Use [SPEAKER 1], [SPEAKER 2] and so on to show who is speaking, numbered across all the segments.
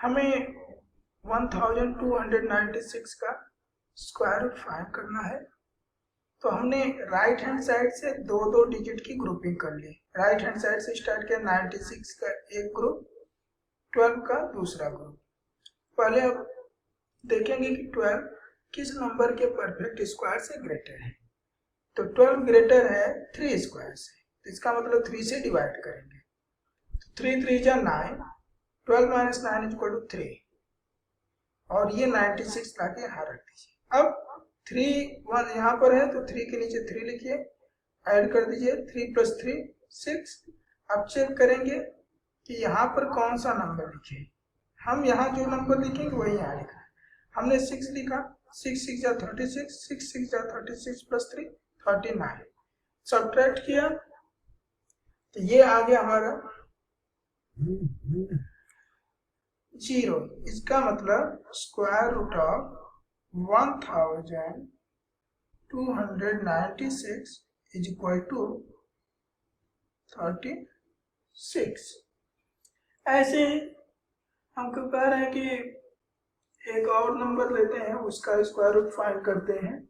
[SPEAKER 1] हमें 1296 का square root find करना है। तो हमने राइट हैंड साइड से दो दो डिजिट की ग्रुपिंग कर ली। राइट हैंड साइड से स्टार्ट किया 96 का एक ग्रुप, 12 का दूसरा ग्रुप। पहले अब देखेंगे कि 12 किस नंबर के परफेक्ट स्क्वायर से ग्रेटर है। तो 12 ग्रेटर है 3 स्क्वायर से, तो इसका मतलब 3 से डिवाइड करेंगे। 3 3 जा 9, 12 माइनस 9 इज इक्वल टू 3, और ये 96 लाके यहाँ रख दीजिए। अब 3 यहाँ पर है तो 3 के नीचे 3 लिखिए, ऐड कर दीजिए, 3 प्लस 3 6। अब चेक करेंगे कि यहाँ पर कौन सा नंबर लिखे। हम यहाँ जो नंबर लिखेंगे वही यहाँ लिखा है। हमने 6 लिखा, 6 6 जा 36, 6 6 जा 36 प्लस 3 39। सब्ट्रैक्ट किया तो ये आ गया हमारा 0। इसका मतलब square root of 1296 is equal to 36। ऐसे हमको कह रहे हैं कि एक और नंबर लेते हैं, उसका स्क्वायर रूट फाइंड करते हैं।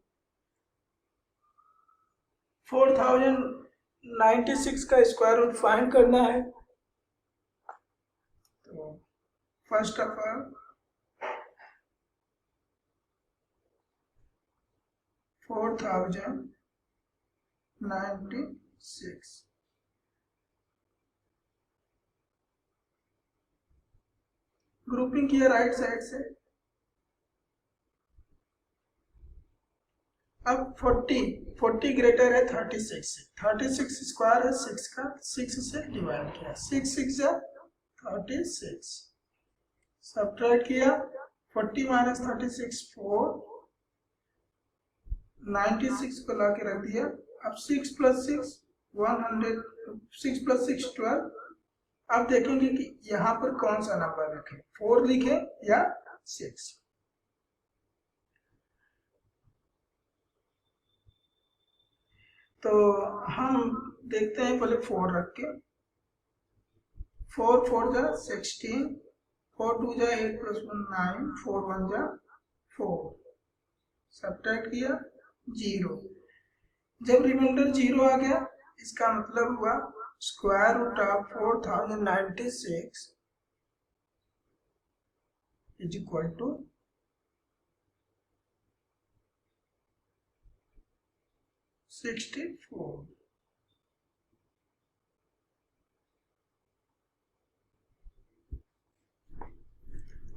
[SPEAKER 1] 4096 का स्क्वायर रूट फाइंड करना है। तो फर्स्ट ऑफ ऑल 4096 ग्रुपिंग किया राइट साइड से। अब 40 ग्रेटर है 36 से, 36 स्क्वायर है 6 का, 6 से डिवाइड किया, 6 6 जा 36, सब्ट्रैक्ट किया, 40 माइनस 36 4, 96 को ला के रख दिया। अब 6 प्लस 6 100, 6 प्लस 6 12। अब देखेंगे कि यहाँ पर कौन सा नंबर रखें, 4 लिखे या 6। तो हम देखते हैं पहले 4 रख के। 4 4 जा 16, 4 2 जा 8 प्लस 1 9, 4 1 जा 4, सब्ट्रैक्ट किया 0। जब रिमाइंडर 0 आ गया, इसका मतलब हुआ square root of 4096 is equal to 64।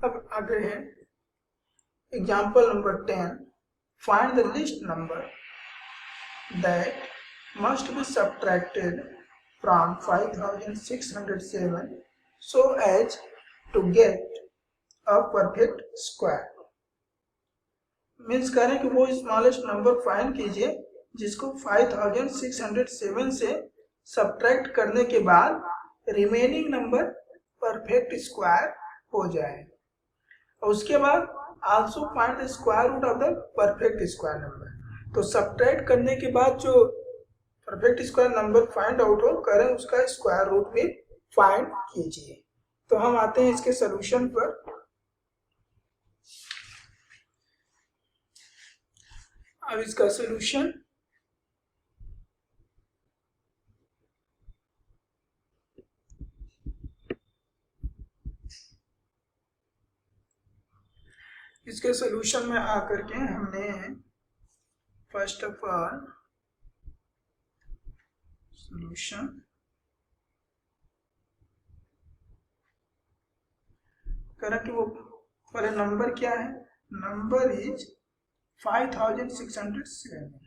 [SPEAKER 1] अब आगे है example number 10। Find the least number that must be subtracted from 5607 so as to get a perfect square। Means कह रहे हैं कि वो स्मॉलेस्ट नंबर फाइंड कीजिए जिसको 5607 से सब्ट्रैक्ट करने के बाद रिमेनिंग नंबर परफेक्ट स्क्वायर हो जाए। और उसके बाद also find the square root of the perfect square number. तो सब्ट्रैक्ट करने के बाद जो perfect square number find out हो करें, उसका स्क्वायर रूट भी फाइंड कीजिए। तो हम आते हैं इसके सॉल्यूशन पर। अब इसका सॉल्यूशन में आकर के हमने फर्स्ट ऑफ ऑल सॉल्यूशन करें कि वो पहले नंबर क्या है, नंबर इज 5607।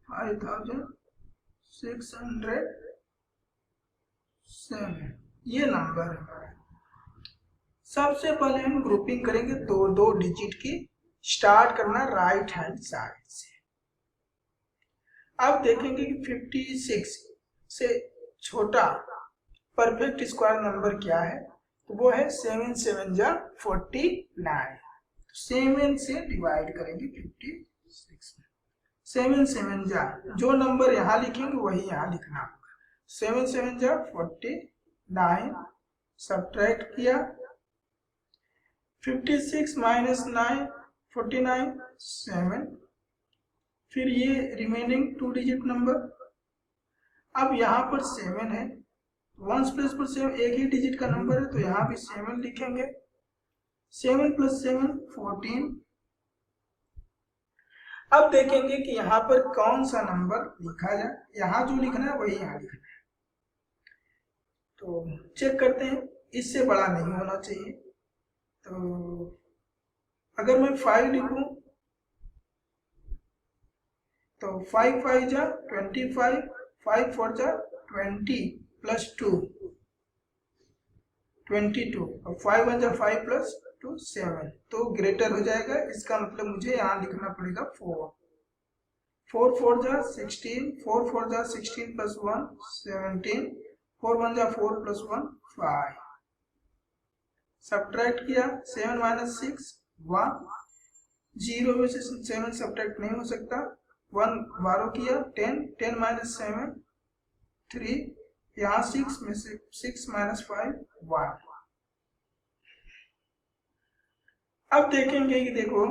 [SPEAKER 1] 5607 ये नंबर है हमारा। सबसे पहले हम ग्रुपिंग करेंगे दो दो डिजिट की, स्टार्ट करना राइट हैंड साइड से। अब देखेंगे कि 56 से छोटा परफेक्ट स्क्वायर नंबर क्या है, तो वो है 7 7 जा 49। 7 से डिवाइड करेंगे 56 में। 7 7 जा, जो नंबर यहाँ लिखेंगे वही यहाँ लिखना होगा। 7 7 जा 49, सब्ट्रैक्ट किया, 56 माइनस 9 49 7, फिर ये रिमेनिंग 2 डिजिट नंबर। अब यहाँ पर 7 है, 1 प्लेस पर 7 एक ही डिजिट का नंबर है, तो यहाँ भी 7 लिखेंगे। 7 प्लस 7 14। अब देखेंगे कि यहाँ पर कौन सा नंबर लिखा जाए, यहाँ जो लिखना है वही यहाँ लिखना है। तो चेक करते हैं, इससे बड़ा नहीं होना चाहिए। तो अगर मैं 5 लिखूं तो 5 5 जा 25, 5 4 जा 20 प्लस 2 22, और 5 1 जा 5 प्लस 2 7, तो ग्रेटर हो जाएगा। इसका मतलब मुझे यहाँ लिखना पड़ेगा 4। 4 4 जा 16, 4 4 जा 16 प्लस 1 17, 4 1 जा 4 प्लस 1 5। सब्ट्रैक्ट किया, 7 माइनस 6 1, 0 में से 7 सब्ट्रैक्ट नहीं हो सकता। 1 12 किया, 10, 10 माइनस 7 3, यहाँ 6 में से 6 माइनस 5 1। अब देखेंगे कि देखो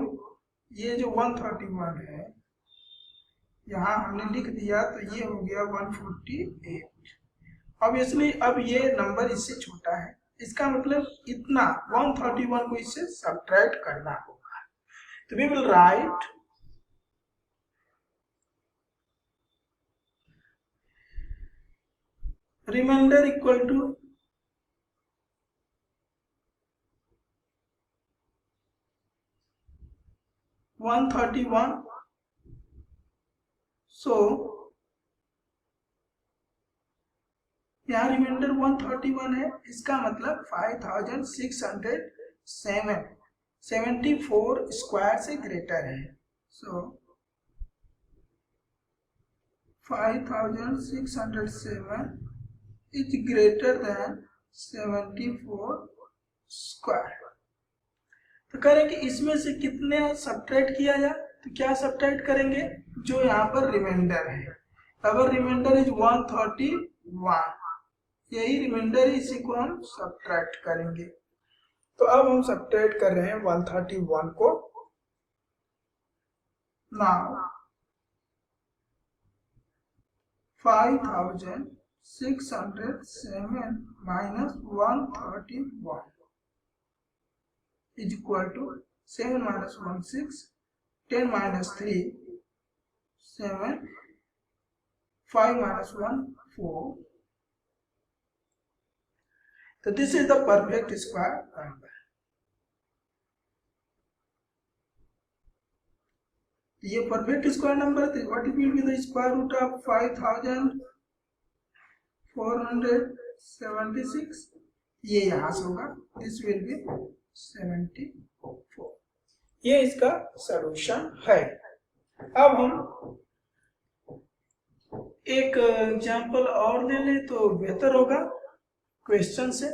[SPEAKER 1] ये जो 131 है यहाँ हमने लिख दिया, तो ये हो गया 148। ऑब्वियसली अब ये नंबर इससे छोटा है, इसका मतलब इतना 131 को इससे सब्ट्रैक्ट करना होगा। तो we will write remainder equal to 131। So यहाँ रिमाइंडर 131 है, इसका मतलब 5607 74 स्क्वायर से ग्रेटर है। सो 5607 इज ग्रेटर देन 74 स्क्वायर। तो करें कि इसमें से कितने सब्ट्रैक्ट किया जाए, तो क्या सब्ट्रैक्ट करेंगे, जो यहाँ पर रिमाइंडर है। अगर रिमाइंडर इज 131, यही रिमाइंडर है, इसी को हम सब्ट्रैक्ट करेंगे। तो अब हम सब्ट्रैक्ट कर रहे हैं 131 को। Now 5607 minus 131 is equal to 7 minus 1 6, 10 minus 3 7, 5 minus 1 4. So this is the perfect square number. ये परफेक्ट स्क्वायर नंबर है। What will be the square root of 5476? ये यहाँ से होगा, दिस विल बी 74। ये इसका सॉल्यूशन है। अब हम एक एग्जांपल और ले लें तो बेहतर होगा क्वेश्चन से।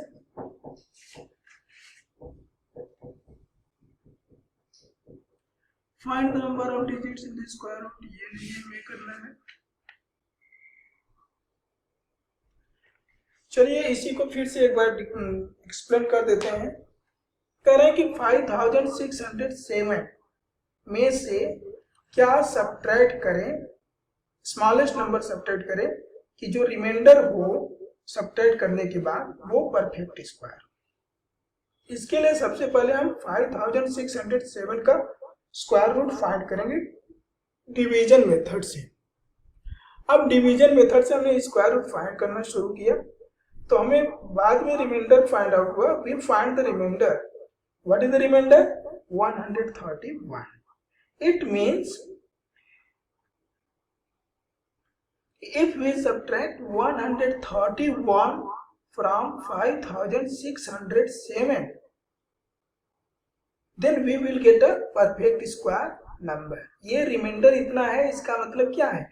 [SPEAKER 1] Find the number of digits in the square root, ये नहीं हमें करना है। चलिए इसी को फिर से एक बार एक्सप्लेन कर देते हैं। कह रहे हैं कि 5607 में से क्या सब्ट्रैक्ट करें, स्मॉलेस्ट नंबर सब्ट्रैक्ट करें कि जो रिमाइंडर हो सब्ट्रैक्ट करने के बाद वो परफेक्ट स्क्वायर। इसके लिए सबसे पहले हम 5607 का स्क्वायर रूट फाइंड करेंगे डिवीजन मेथड से। अब डिवीजन मेथड से हमने स्क्वायर रूट फाइंड करना शुरू किया, तो हमें बाद में रिमाइंडर फाइंड आउट हुआ। We find the remainder. What is the remainder? 131. It means if we subtract 131 from 5607, then we will get a perfect square number. ये रिमाइंडर इतना है, इसका मतलब क्या है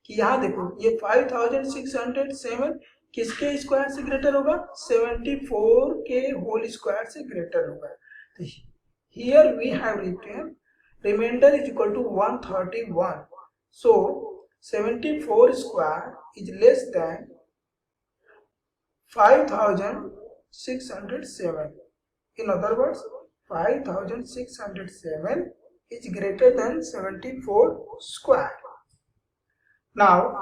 [SPEAKER 1] कि यहाँ देखो ये 5607 किसके स्क्वायर से ग्रेटर होगा? 74 के होल स्क्वायर से ग्रेटर होगा। तो here we have written remainder is equal to 131. So 74 square is less than 5607 5607. In other words, 5607 is greater than 74 square. Now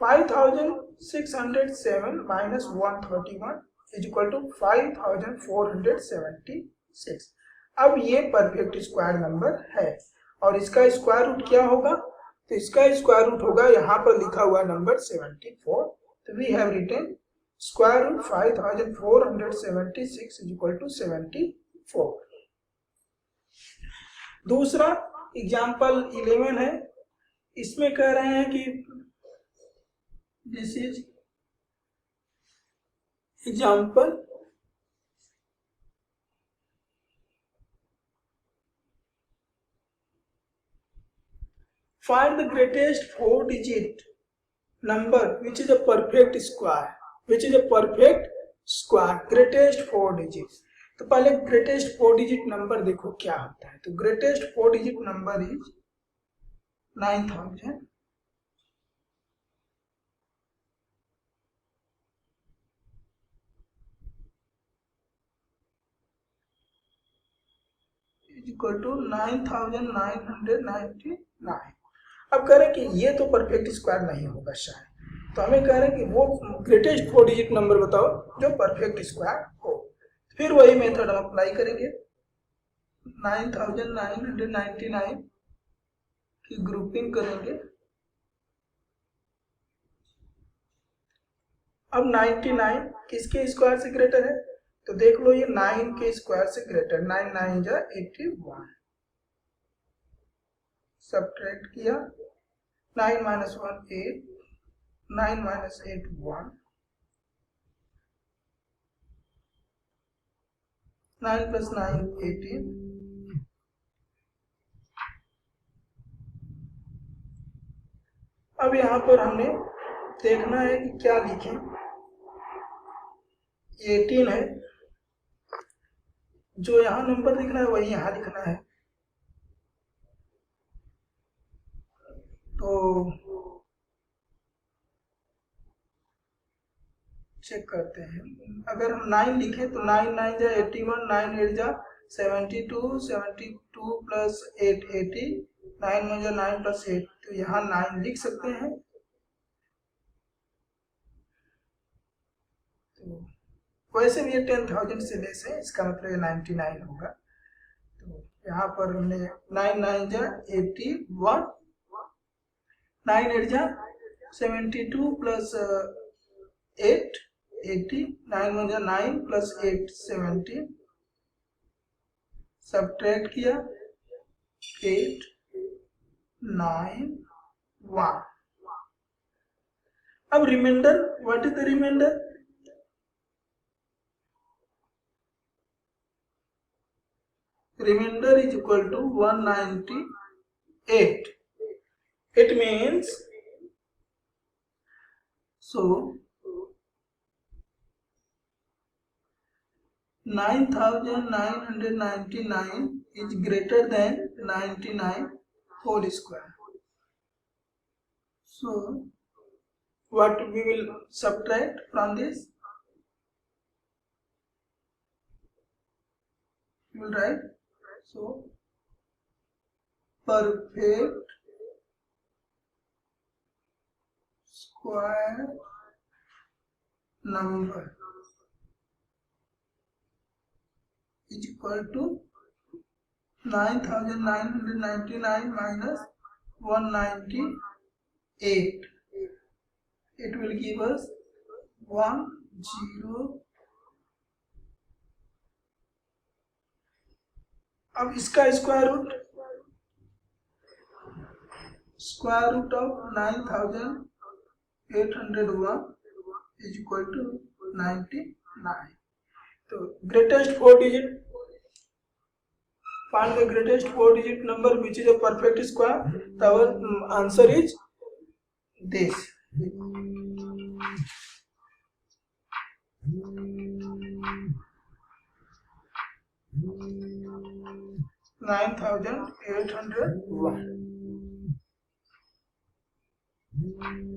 [SPEAKER 1] 5607 minus 131 is equal to 5476. अब ये परफेक्ट स्क्वायर नंबर है और इसका square root क्या होगा? तो इसका स्क्वायर रूट होगा, यहाँ पर लिखा हुआ नंबर 74. तो we have written square root 5476 is equal to 74. दूसरा एग्जाम्पल 11 है. इसमें कह रहे हैं कि this is example find the greatest 4-digit number which is a perfect square. Greatest 4 digits. तो पहले ग्रेटेस्ट 4 डिजिट नंबर देखो क्या होता है. तो greatest 4 digit number is 9000 is equal to 9999. अब कह रहे हैं कि ये तो परफेक्ट स्क्वायर नहीं होगा शायद, तो हमें कह रहे हैं कि वो ग्रेटेस्ट 4 डिजिट नंबर बताओ जो परफेक्ट स्क्वायर हो. फिर वही मेथड हम अप्लाई करेंगे. 9999 की ग्रुपिंग करेंगे. अब 99 किसके स्क्वायर से ग्रेटर है? तो देख लो ये 9 के स्क्वायर से ग्रेटर. 9 9 जा 81. सब्ट्रैक्ट किया. 9 minus 1 8. 9 minus 8 1. 9 plus 9 18. अब यहाँ पर हमने देखना है कि क्या लिखें. 18 है, जो यहाँ नंबर लिखना है वही यहाँ लिखना है. तो चेक करते हैं. अगर हम 9 लिखें तो 9 9 जा 81. 9 8 जा 72. 72 प्लस 8 80. 9 में जा 9 प्लस 8. तो यहाँ 9 लिख सकते हैं. तो वैसे भी ये 10,000 से लेस है, इसका मतलब ये 99 होगा. तो यहाँ पर हमने 9 9 जा 81. 9 8 जा 72 प्लस 8 80. 9 में जा 9 प्लस 8 70. सब्ट्रैक्ट किया 8 9 1. अब remainder, what is the remainder? Remainder is equal to 198. It means, so 9999 is greater than 99 whole square. So what we will subtract from this? We will write, so perfect square number is equal to 9999 minus 198. It will give us 10. अब इसका square root of 9801 is equal to 99. तो greatest 4 digit, find the greatest 4 digit number which is a perfect square. Our answer is this. 9801.